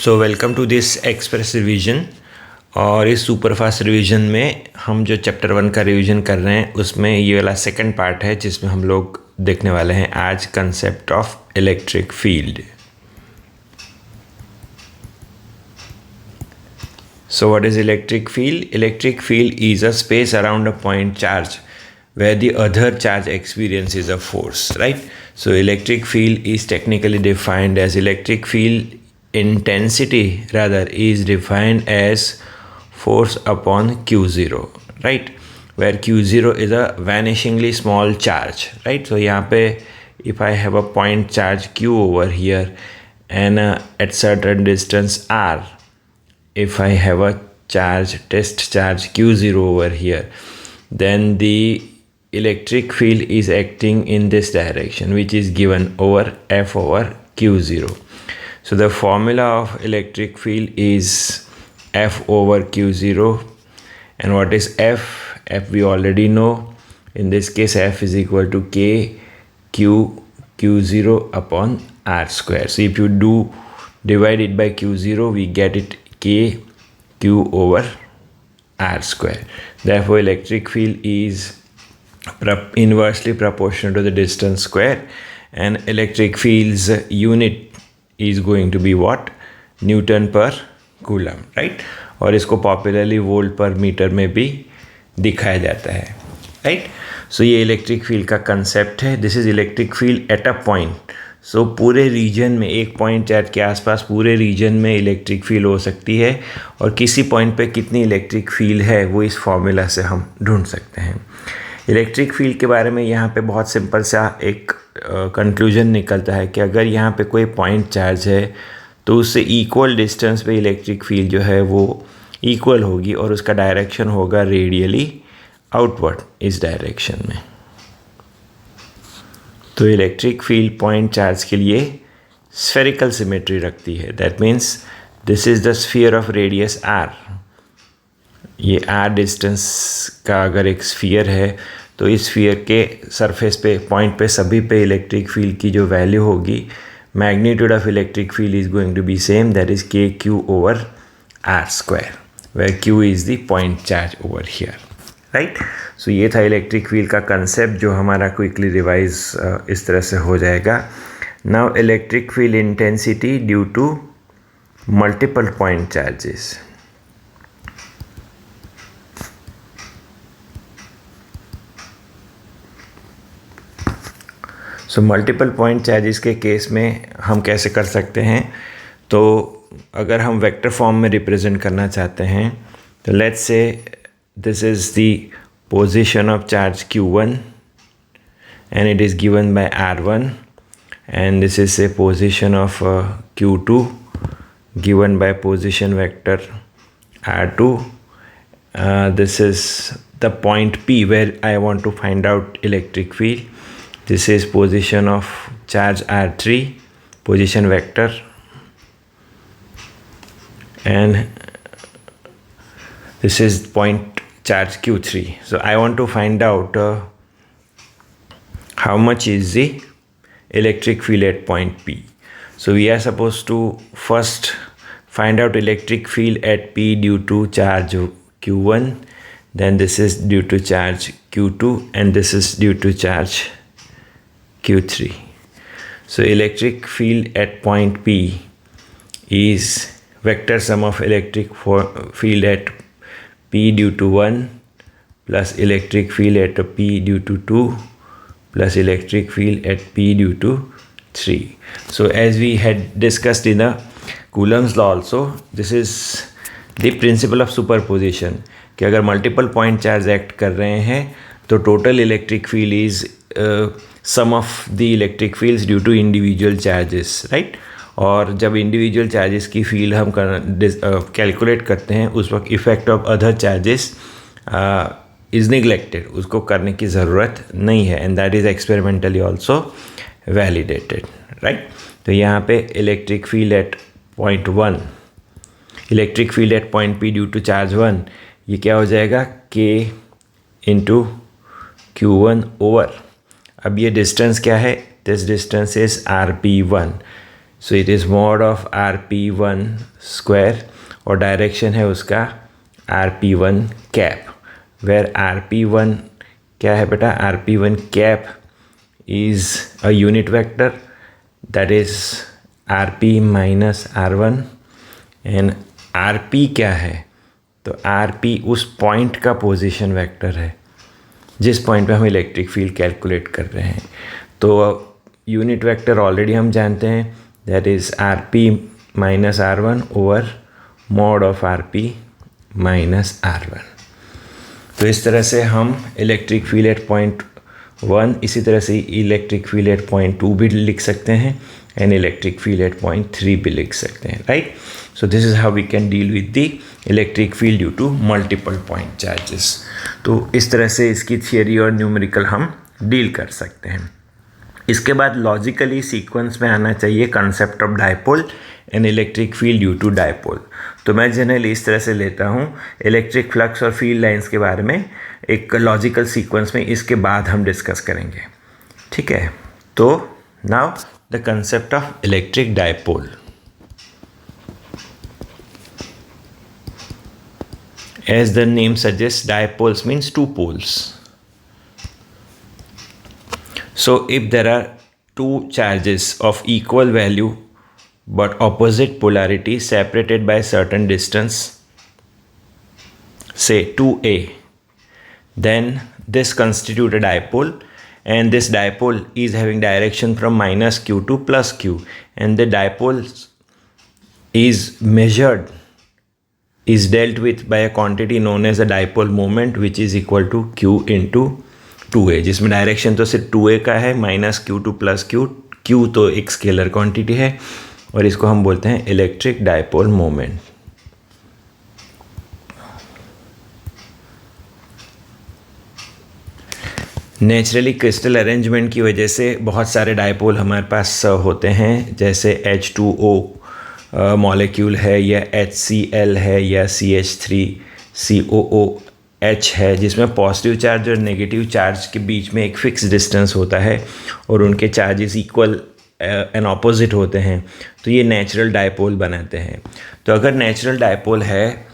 So welcome to this express revision. और इस super fast revision में हम जो चैप्टर 1 का रिवीजन कर रहे हैं उसमें ये वाला सेकंड पार्ट है जिसमें हम लोग देखने वाले हैं आज concept of electric field. So what is electric field? Electric field is a space around a point charge where the other charge experiences a force, right? So electric field is technically defined as electric field intensity rather is defined as force upon Q0, right? Where Q0 is a vanishingly small charge, right? So यहाँ पे if I have a point charge Q over here and at certain distance R, if I have a test charge Q0 over here, then the electric field is acting in this direction, which is given over F over Q0. So the formula of electric field is F over Q0. And what is F? F we already know. In this case, F is equal to K Q0 upon R square. So if you do divide it by Q0, we get it K Q over R square. Therefore, electric field is inversely proportional to the distance square, and electric field's unit is going to be what? Newton per coulomb, right? और इसको popularly volt पर metre में भी दिखाया जाता है, right? So ये electric field का कंसेप्ट है. This is electric field at a point. So पूरे रीजन में, एक पॉइंट चार्ज के आसपास पूरे रीजन में इलेक्ट्रिक फील्ड हो सकती है, और किसी पॉइंट पे कितनी इलेक्ट्रिक फील्ड है वो इस फॉर्मूला से हम ढूंढ सकते हैं. इलेक्ट्रिक फील्ड के बारे में यहाँ पे बहुत सिंपल सा एक कंक्लूजन निकलता है कि अगर यहाँ पे कोई पॉइंट चार्ज है तो उससे इक्वल डिस्टेंस पे इलेक्ट्रिक फील्ड जो है वो इक्वल होगी और उसका डायरेक्शन होगा रेडियली आउटवर्ड इस डायरेक्शन में. तो इलेक्ट्रिक फील्ड पॉइंट चार्ज के लिए स्फेरिकल सिमेट्री रखती है. That means this is the sphere of radius R. ये आर डिस्टेंस का अगर एक स्फीयर है तो इस स्फीयर के सरफेस पे, पॉइंट पे, सभी पे इलेक्ट्रिक फील्ड की जो वैल्यू होगी, magnitude of electric field is going to be same, that is k q over r square, where q is the point charge over here, right? So ये था electric field का concept जो हमारा quickly revise इस तरह से हो जाएगा. Now electric field intensity due to multiple point charges. So multiple point charges के केस में हम कैसे कर सकते हैं? तो अगर हम वेक्टर फॉर्म में रिप्रेजेंट करना चाहते हैं तो let's say this is the position of charge Q1 and it is given by R1, and this is a position of Q2 given by position vector R2. This is the point P where I want to find out electric field. This is position of charge R3, position vector, and this is point charge Q3. So I want to find out how much is the electric field at point P. So we are supposed to first find out electric field at P due to charge Q1, then this is due to charge Q2, and this is due to charge Q3. So electric field at point P is vector sum of electric field at P due to 1 plus electric field at P due to 2 plus electric field at P due to 3. So as we had discussed in the Coulomb's law also, this is the principle of superposition कि अगर multiple point charge act कर रहे हैं तो total electric field is sum of the electric fields due to individual charges, right? और जब individual charges की field हम कैलकुलेट करते हैं उस वक्त effect of other charges is neglected, उसको करने की ज़रूरत नहीं है, and that is experimentally also validated, right? तो यहाँ पे electric field at point 1, electric field at point P due to charge 1, ये क्या हो जाएगा? K इंटू Q1 ओवर, अब ये डिस्टेंस क्या है? This distance is RP1. So it is mod of rp1 square और डायरेक्शन है उसका rp1 कैप, वेयर rp1 क्या है बेटा, rp1 cap is a unit vector that is rp minus r1 and rp क्या है, तो rp उस पॉइंट का पोजीशन वेक्टर है जिस पॉइंट पे हम इलेक्ट्रिक फील्ड कैलकुलेट कर रहे हैं। तो यूनिट वेक्टर ऑलरेडी हम जानते हैं, that is rp minus r1 over mod of rp minus r1। तो इस तरह से हम इलेक्ट्रिक फील्ड एट पॉइंट 1, इसी तरह से इलेक्ट्रिक फील्ड एट पॉइंट 2 भी लिख सकते हैं and electric field at point 3 भी लिख सकते हैं, right. So this is how we can deal with the electric field due to multiple point charges. तो इस तरह से इसकी थियरी और न्यूमेरिकल हम डील कर सकते हैं। इसके बाद लॉजिकली सीक्वेंस में आना चाहिए concept of dipole and electric field due to dipole. तो मैं जनरली इस तरह से लेता हूँ इलेक्ट्रिक फ्लक्स और फील्ड लाइंस के बारे में एक लॉजिकल सीक्वेंस में, इसके बाद हम डिस्कस करेंगे, ठीक है। तो now the concept of electric dipole. As the name suggests, dipoles means two poles. So if there are two charges of equal value but opposite polarity separated by a certain distance, say 2a, then this constitutes a dipole, and this dipole is having direction from minus q to plus q, and the dipole is measured, is dealt with by a quantity known as a dipole moment, which is equal to q into 2a, जिसमें direction तो सिर्फ 2a का है, minus Q two plus Q, q तो एक scalar quantity है और इसको हम बोलते हैं electric dipole moment. Naturally crystal arrangement की वजह से बहुत सारे डायपोल हमारे पास होते हैं, जैसे H2O मॉलिक्यूल है या HCl है या CH3COOH है, जिसमें पॉजिटिव चार्ज और नेगेटिव चार्ज के बीच में एक फिक्स डिस्टेंस होता है और उनके चार्जेस इक्वल एंड ऑपोजिट होते हैं, तो ये नेचुरल डायपोल बनाते हैं। तो अगर नेचुरल डायपोल है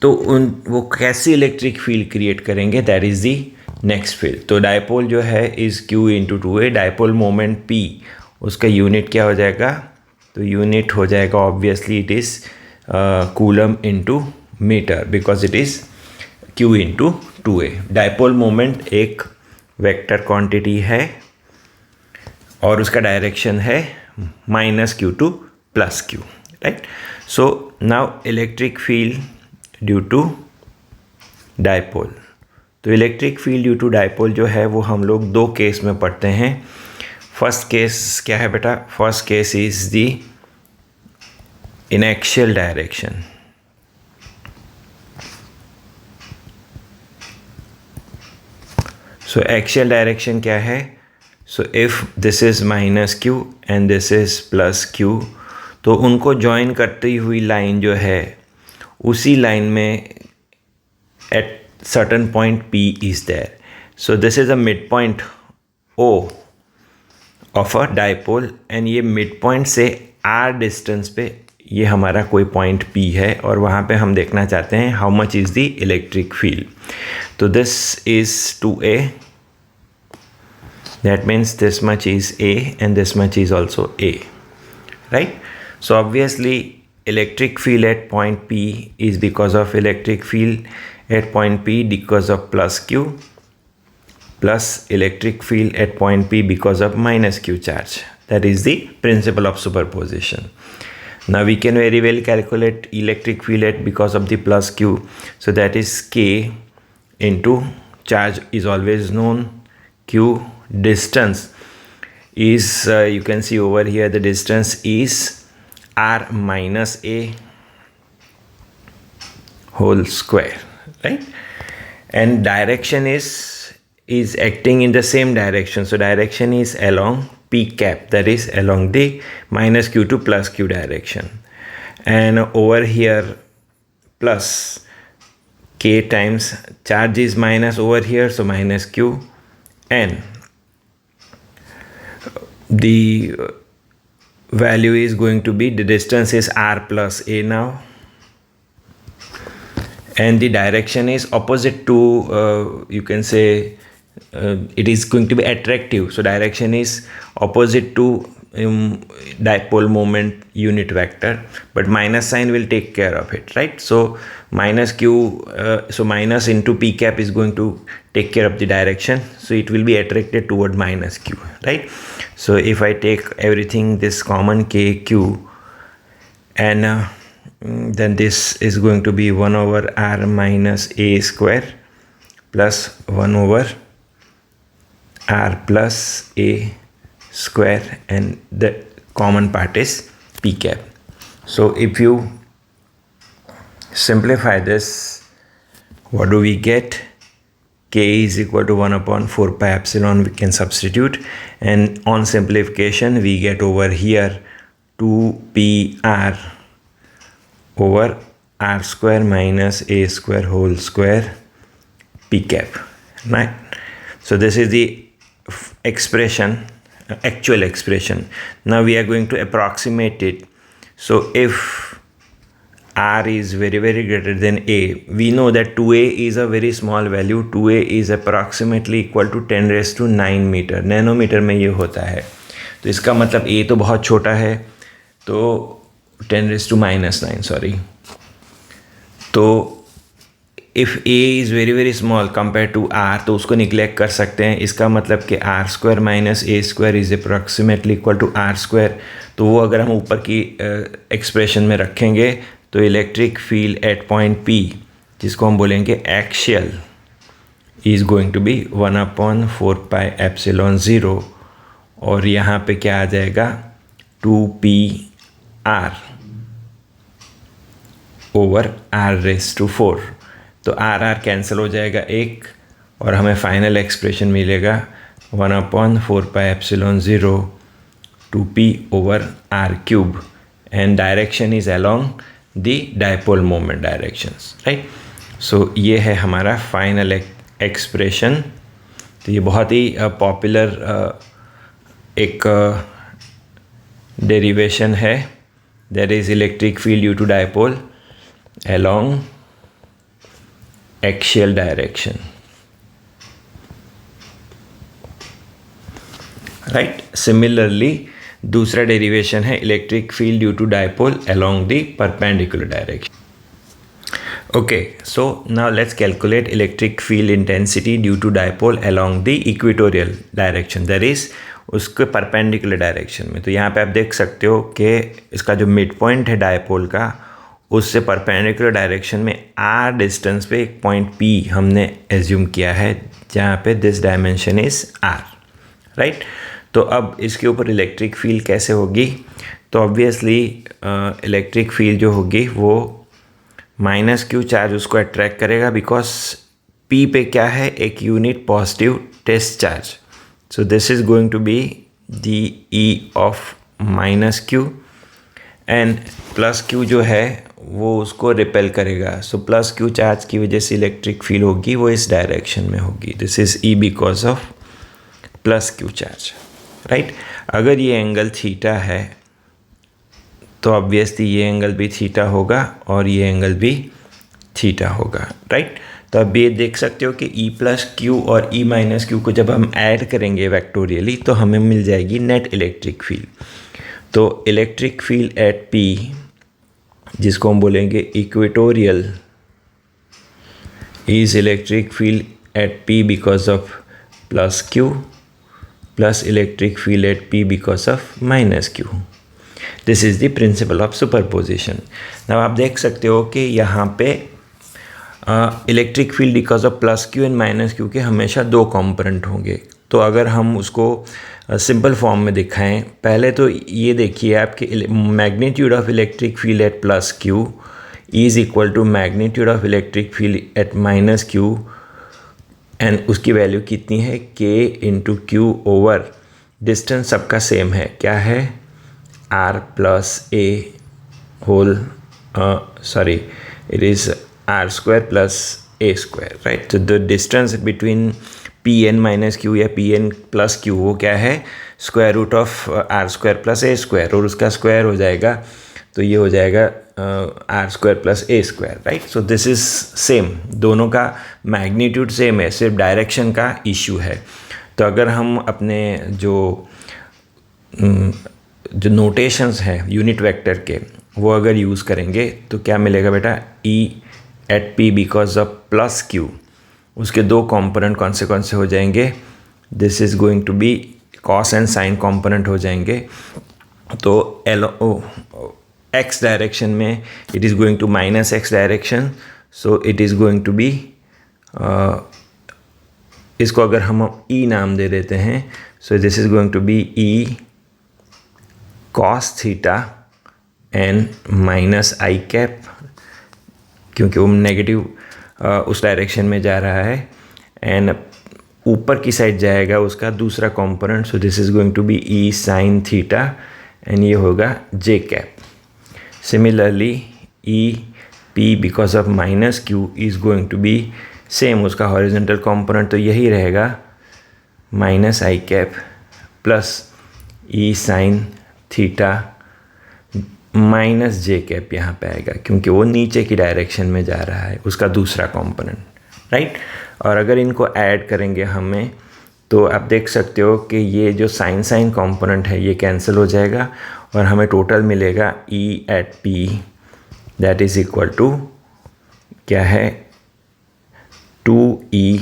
तो वो कैसे इलेक्ट्रिक फील्ड क्रिएट करेंगे, that is the next field. तो डायपोल जो है is Q into 2a, dipole moment P, उसका यूनिट क्या हो जाएगा, तो यूनिट हो जाएगा obviously it is coulomb into metre, because it is Q into 2a। Dipole moment एक वेक्टर क्वांटिटी है और उसका डायरेक्शन है minus q to plus q, right. So now electric field due to dipole. तो electric field due to dipole जो है वो हम लोग दो केस में पढ़ते हैं। फर्स्ट केस क्या है बेटा, first case is the in axial direction. So axial direction क्या है, so if this is minus q and this is plus Q, तो उनको ज्वाइन करती हुई लाइन जो है उसी लाइन में eight certain point P is there. So this is a midpoint O of a dipole and ये midpoint से R distance पे ये हमारा कोई point P है और वहाँ पे हम देखना चाहते हैं how much is the electric field. तो this is 2A, that means this much is A and this much is also A, right? So obviously electric field at point P is because of electric field at point P because of plus Q plus electric field at point P because of minus Q charge. That is the principle of superposition. Now we can very well calculate electric field at because of the plus Q. So that is K into charge is always known, Q distance is you can see over here the distance is R minus A whole square, right? And direction is acting in the same direction, so direction is along P cap, that is along the minus Q to plus Q direction, and over here plus K times charge is minus over here, so minus Q, and the value is going to be, the distance is r plus a now, and the direction is opposite to, you can say, it is going to be attractive, so direction is opposite to dipole moment unit vector, but minus sign will take care of it, right? So minus q, so minus into p cap is going to take care of the direction, so it will be attracted toward minus q, right? So if I take everything, this common k q, and then this is going to be 1 over r minus a square plus 1 over r plus a square, and the common part is p cap. So if you simplify this, what do we get? K is equal to 1 upon 4 pi epsilon, we can substitute, and on simplification we get over here 2pr over r square minus a square whole square p cap, right? So this is the expression, actual expression. Now we are going to approximate it. So if r is very greater than a, we know that 2a is a very small value. 2a is approximately equal to 10 raised to 9 metre, nanometre में ये होता है, तो इसका मतलब a तो बहुत छोटा है, तो 10 raised to minus 9, सॉरी. तो if a is very small compared to r, तो उसको निग्लेक्ट कर सकते हैं. इसका मतलब कि r square minus a square is approximately equal to r square. तो वो अगर हम ऊपर की एक्सप्रेशन में रखेंगे तो electric field at point P, जिसको हम बोलेंगे axial, is going to be 1 upon 4 pi epsilon 0, और यहाँ पे क्या आ जाएगा 2pr over r raise to 4. तो r कैंसिल हो जाएगा एक, और हमें फाइनल एक्सप्रेशन मिलेगा 1 upon 4 pi epsilon 0 2p over r cube, and direction is along the dipole moment directions, right? So ये है हमारा फाइनल एक्सप्रेशन. तो ये बहुत ही पॉपुलर एक डेरिवेशन है. There is electric field due to dipole along axial direction, right? Similarly, दूसरा डेरिवेशन है electric field due to dipole along the perpendicular direction. Okay, so now let's calculate electric field intensity due to dipole along the equatorial direction, that is उसके perpendicular direction में. तो यहाँ पे आप देख सकते हो कि इसका जो मिड पॉइंट है डाइपोल का, उससे परपेंडिकुलर डायरेक्शन में r डिस्टेंस पे एक पॉइंट P हमने एज्यूम किया है, जहाँ पे this dimension is r, right? तो अब इसके ऊपर इलेक्ट्रिक फील्ड कैसे होगी? तो ऑब्वियसली इलेक्ट्रिक फील्ड जो होगी वो माइनस क्यू चार्ज उसको अट्रैक्ट करेगा, बिकॉज P पे क्या है, एक unit positive test charge. So this is going to be the E of minus q, and plus q जो है वो उसको रिपेल करेगा. सो प्लस क्यू चार्ज की वजह से इलेक्ट्रिक फील्ड होगी वो इस डायरेक्शन में होगी. This is E because of plus Q charge, right? अगर ये एंगल थीटा है तो ऑब्वियसली ये एंगल भी थीटा होगा और ये एंगल भी थीटा होगा, राइट? तो अब ये देख सकते हो कि ई प्लस क्यू और ई माइनस क्यू को जब हम ऐड करेंगे वेक्टोरियली तो हमें मिल जाएगी नेट इलेक्ट्रिक फील्ड. तो इलेक्ट्रिक फील्ड एट P, जिसको हम बोलेंगे equatorial, is electric field eight P because of plus Q plus electric field eight P because of minus Q. This is the principle of superposition. अब आप देख सकते हो कि यहाँ पे electric field because of plus Q and minus Q के हमेशा दो कंपोनेंट होंगे. तो अगर हम उसको सिंपल फॉर्म में दिखाएं, पहले तो ये देखिए आपके magnitude of electric field at plus q is equal to magnitude of electric field at minus q, and उसकी वैल्यू कितनी है, k into q over distance सबका सेम है, क्या है, r plus a whole, sorry it is r square plus a square, right? तो the distance between p n minus q या p n plus q वो क्या है, square root of r square plus a square, और उसका square हो जाएगा तो ये हो जाएगा r square plus a square, right. So this is same, दोनों का मैग्नीट्यूड सेम है, सिर्फ डायरेक्शन का इशू है। तो अगर हम अपने जो नोटेशंस हैं यूनिट वेक्टर के वो अगर यूज़ करेंगे तो क्या मिलेगा बेटा, e at p because of plus q, उसके दो कंपोनेंट कौन से हो जाएंगे, this is going to be cos and sine component हो जाएंगे। तो एक्स डायरेक्शन में it is going to minus x direction, so it is going to be, इसको अगर हम ई नाम दे देते हैं, so this is going to be e cos theta and minus i cap, क्योंकि वो नेगेटिव उस डायरेक्शन में जा रहा है, एंड ऊपर की साइड जाएगा उसका दूसरा component, so this is going to be e sine theta and ये होगा j cap. Similarly e p because of minus q is going to be same, उसका हॉरिजॉन्टल कंपोनेंट तो यही रहेगा minus i cap plus e sine theta minus j cap यहाँ पे आएगा, क्योंकि वो नीचे की डायरेक्शन में जा रहा है उसका दूसरा कंपोनेंट, राइट। और अगर इनको ऐड करेंगे हमें तो आप देख सकते हो कि ये जो साइन कंपोनेंट है ये कैंसिल हो जाएगा और हमें टोटल मिलेगा e at p that is equal to क्या है, 2e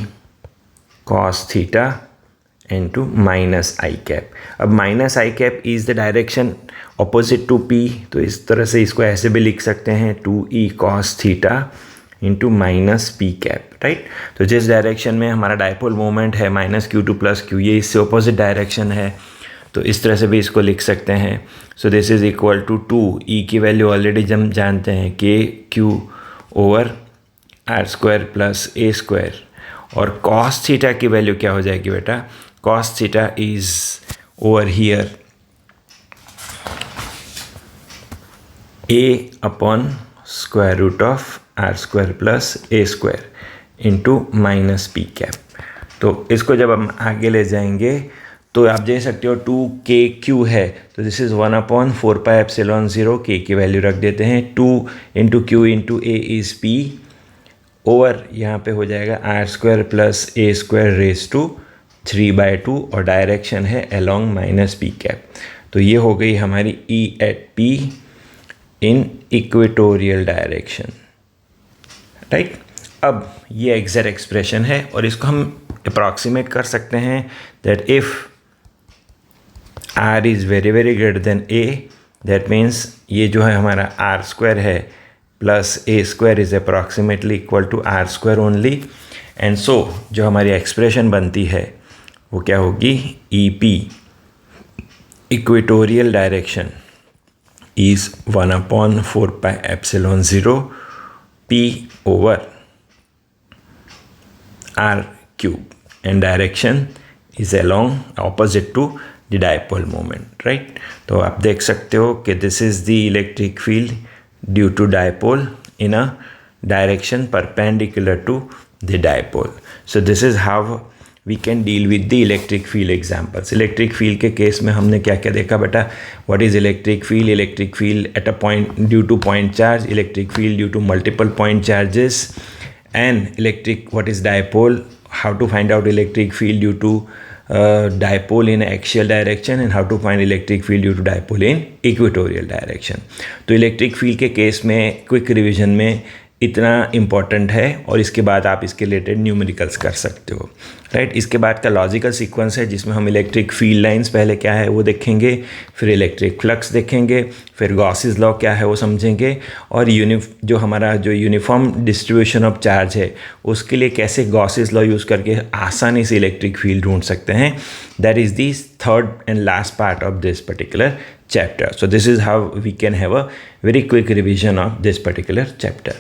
cos theta into minus i cap. अब minus i cap is the direction opposite to p, तो इस तरह से इसको ऐसे भी लिख सकते हैं 2e cos theta into minus p cap, right. तो जिस डायरेक्शन में हमारा डायपोल मोमेंट है minus Q two plus Q, ये इससे ऑपोजिट डायरेक्शन है, तो इस तरह से भी इसको लिख सकते हैं। So this is equal to 2e की वैल्यू ऑलरेडी हम जानते हैं के q over r square plus a square, और कॉस थीटा की वैल्यू क्या हो जाएगी बेटा, cos theta is over here a upon square root of r square plus a square into minus p cap. तो इसको जब हम आगे ले जाएंगे तो आप देख सकते हो 2k है, तो दिस इज़ 1/4πε0, के की वैल्यू रख देते हैं, 2 into q into a is p over यहाँ पे हो जाएगा r square plus a square raise to 3/2, और डायरेक्शन है अलोंग माइनस पी कैप। तो ये हो गई हमारी ई at P in equatorial direction, right. अब ये एग्जैक्ट एक्सप्रेशन है और इसको हम अप्रॉक्सीमेट कर सकते हैं that if r is very very greater than a, that means ये जो है हमारा आर स्क्वायर है plus a square is approximately equal to r square only, and so जो हमारी एक्सप्रेशन बनती है वो क्या होगी, E p equatorial direction is 1/4πε0 p over r cube, and direction is along opposite to the dipole moment, right। तो आप देख सकते हो कि this is the electric field due to dipole in a direction perpendicular to the dipole। So this is how we can deal with the electric field examples। Electric field के case में हमने क्या क्या देखा बेटा, what is electric field, electric field at a point due to point charge, electric field due to multiple point charges, and electric, what is dipole, how to find out electric field due to dipole in axial direction, and how to find electric field due to dipole in equatorial direction। तो electric field के case में quick revision में इतना important है, और इसके बाद आप इसके रिलेटेड न्यूमेरिकल्स कर सकते हो, राइट। इसके बाद का लॉजिकल सीक्वेंस है जिसमें हम इलेक्ट्रिक फील्ड लाइंस पहले क्या है वो देखेंगे, फिर इलेक्ट्रिक फ्लक्स देखेंगे, फिर गॉसेस लॉ क्या है वो समझेंगे, और जो हमारा जो यूनिफॉर्म डिस्ट्रीब्यूशन ऑफ चार्ज है उसके लिए कैसे गॉसेस लॉ यूज़ करके आसानी से इलेक्ट्रिक फील्ड ढूंढ सकते हैं। That is the third and last part of this particular chapter। So this is how we can have a very quick revision of this particular chapter।